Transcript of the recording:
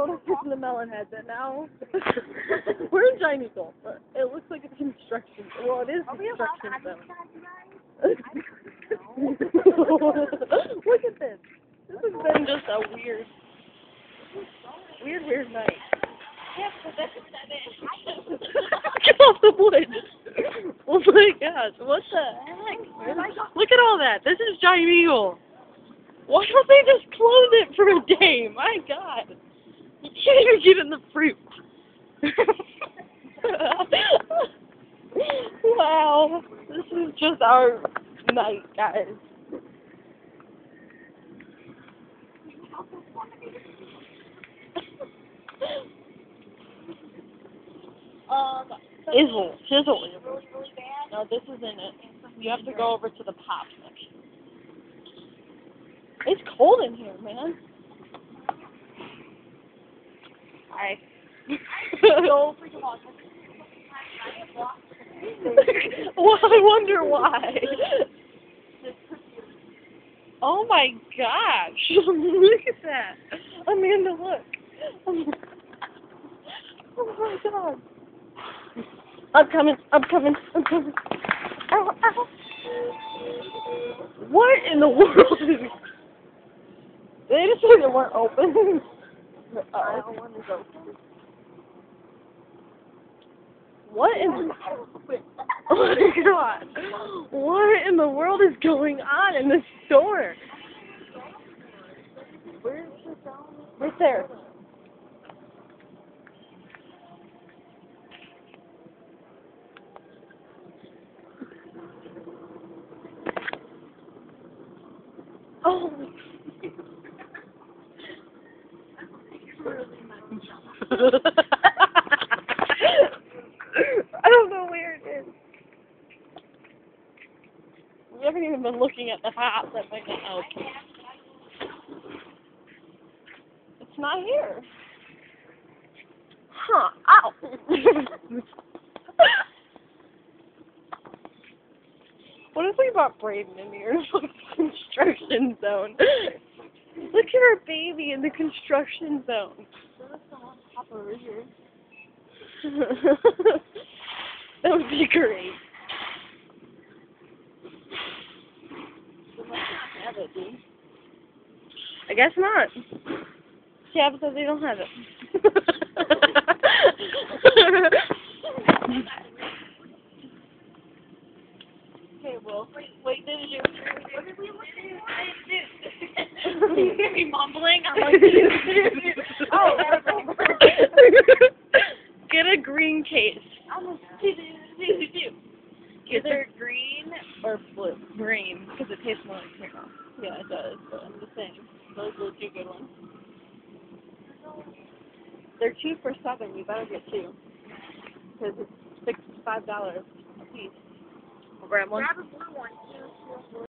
photographs in the melon head, but now we're in Giant Eagle, but it looks like it's construction. Well, it is construction zone. Look at this. This has been just a weird night. Get off the wood. Oh my gosh, what the heck? Look at all that. This is Giant Eagle. Why don't they just close it for a day? My God. You can't even get in the fruit. Wow. This is just our night, guys. Sizzle. No, this isn't it. You have to go over to the pop section. It's cold in here, man. Hi. Well, I wonder why. Oh my gosh. Look at that. Amanda, look. Oh my God. I'm coming. Ow. What in the world is... They just said they weren't open. One is open. What in the... Oh my God. What in the world is going on in this store? Where's the zone? Right there. Oh. I don't know where it is. We haven't even been looking at the hat. That might not help. It's not here. Huh. Ow. What if we brought Brayden in here? It's like a construction zone. Look at our baby in the construction zone. That would be great. I guess not. Yeah, because they don't have it. Okay, well, wait, did you? What did we do? You hear me mumbling? I'm like, oh, get a green case. I'm like, either green or blue. Green, because it tastes more like Smirnoff. Yeah, it does, but I'm just saying. Those are two good ones. They're 2 for $7. You better get 2. Because it's $5 a piece. I'll grab one. Grab a blue one, too.